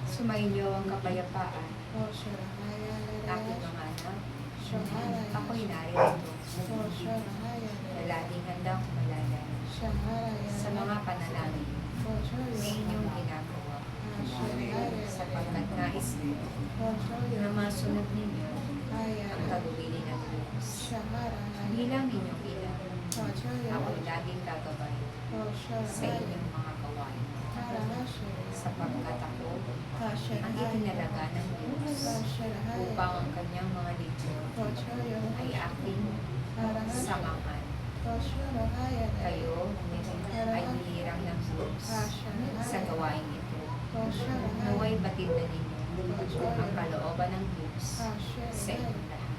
Sumainyo ang kapayapaan. Aking mga anak, ako'y narito. Na laging handang kumalala sa mga panalangin na inyong ginagawa. Sapagkat nais ko na masunod ninyo ang tagubilin ng Diyos. Bilang inyong ina, ako'y laging gagabay sa inyong mga gawain. Sapagkat ako ang itinalaga ng Diyos upang ang kanyang mga lingkod ay aking samahan. Kayo ay nilirang ng Diyos sa gawain ito. Naway batid na ninyo ang kalooban ng Diyos sa inyong lahat.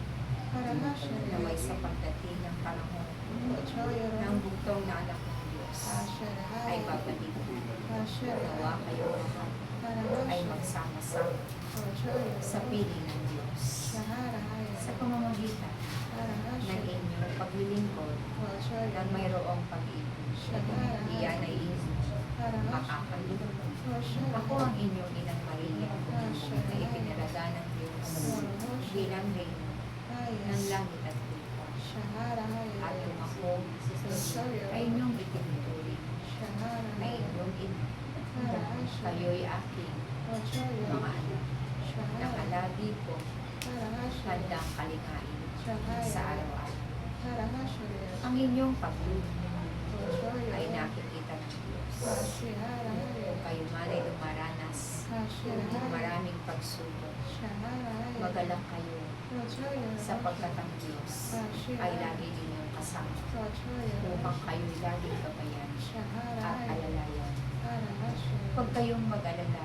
Naway sa pagdating ng panahon ng bugtong na anak ng Diyos ay babatid. Nawa kayo lahat ay magsama-sama sa piling ng Diyos sa pamamagitan ng inyong paglilingkod ng mayroong pag-ibig. Iyan ay inyong makakalit. Ako ang inyong inang Maria na ipinalaga ng Diyos bilang reyna ng langit at lupa. At kung ako ay inyong itinuturing ay inyong ina, kayo'y aking mga anak. Nakalagi ko handang kalingain sa araw-araw. Ang inyong paglulong ay nakikita ng Diyos. Kung kayo man ay dumaranas ng maraming pagsubok, magalak kayo sapagkat ang Diyos ay lagi ninyong kasama upang kayo'y laging gabayan at alalayan. Huwag kayong mag-alala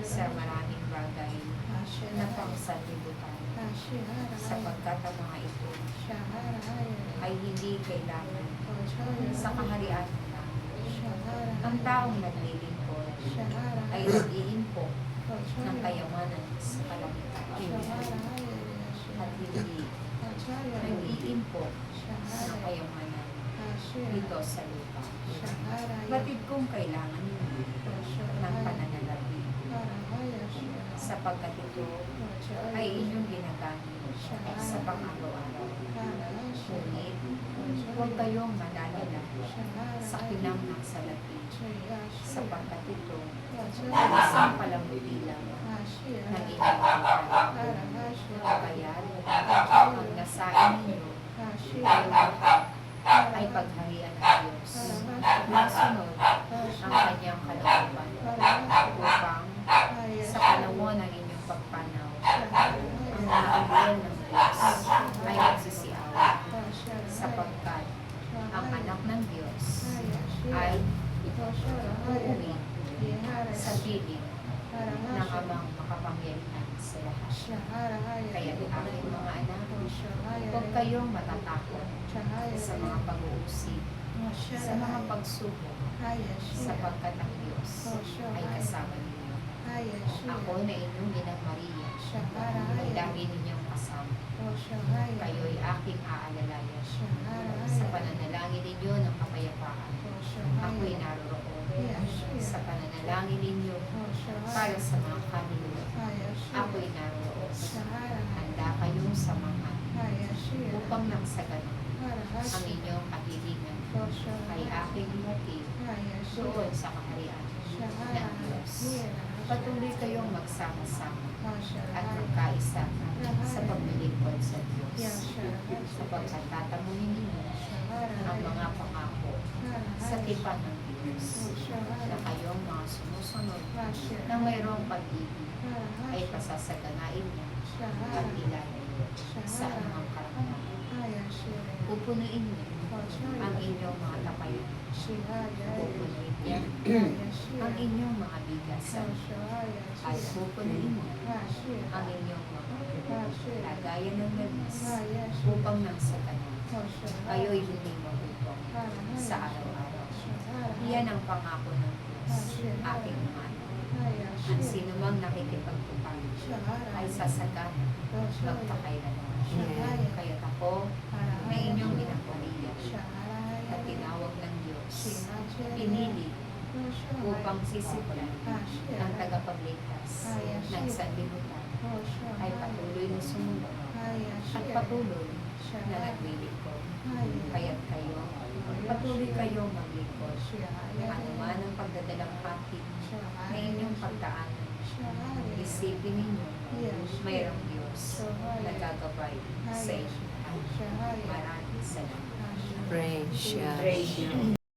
sa maraming bagay na pangsanlibutan sapagkat ang mga ito ay hindi kailangan sa kaharian lang. Ang taong naglilingkod ay nag-iimpok ng kayamanan sa kalangitan at hindi nag-iimpok ng kayamanan dito sa lupa. Batid kong kailangan ng pananalapi sapagkat ito ay inyong ginagamit sa pang-araw-araw. Ngunit huwag kayong malalala sa kinamang salapi sapagkat ito ay isang palamuti lamang ng inyong buhay. Kaya ang nasain ninyo ay pagharian ng Diyos. Masunod ang kanyang kalooban upang sa panahon ng inyong pagpanaw ang mga anghel ng Diyos ay magsisiaw sapagkat ang anak ng Diyos ay uuwi sa piling ng amang makapangyarihan sa lahat. Kaya aking mga anak, huwag kayong matatakot sa mga pag-uusig, sa mga pagsubok, sapagkat ang Diyos ay kasama ninyo. Ako na inyong inang Maria ay lagi ninyong kasama. Kayo'y aking aalalayan. Sa pananalangin ninyo ng kapayapaan, ako'y naroroon. Sa pananalangin ninyo para sa mga kanila, ako'y naroroon. Handa kayong samahan upang nang sa ganun ang inyong kahilingan ay aking ihatid doon sa kaharian ng Diyos. Patuloy kayong magsama-sama at magkaisa sa paglilingkod sa Diyos sapagkat tatamunin ninyo ang mga pangako sa tipan ng Diyos na kayong mga sumusunod na mayroong pag-ibig ay pasasaganain niya at ilalayo sa anumang karamdaman. Pupunuin niyo ang inyong mga tapayan. Pupunuin niya ang inyong mga bigasan. At pupunuin niyo ang inyong mga lagayan ng lamis upang nang sa kanan kayo'y hindi magutom sa araw-araw. Iyan ang pangako ng Diyos, aking mga anak. Ang sinumang nakikipagtupang ay sasagana magpakailanman. Kaya't ako na inyong ginagwariya at tinawag ng Diyos, pinili upang sisiklan ng tagapagligtas ng sanlibutan ay patuloy na sumunod at patuloy na naglilingkod. Kaya't kayo, patuloy kayong maglingkod. Ano man ang pagdadalang patin na inyong pagdaanan, isipin ninyo, mayroong Diyos na gagabay sa inyo. Maraming salamat. Praise God. Praise God.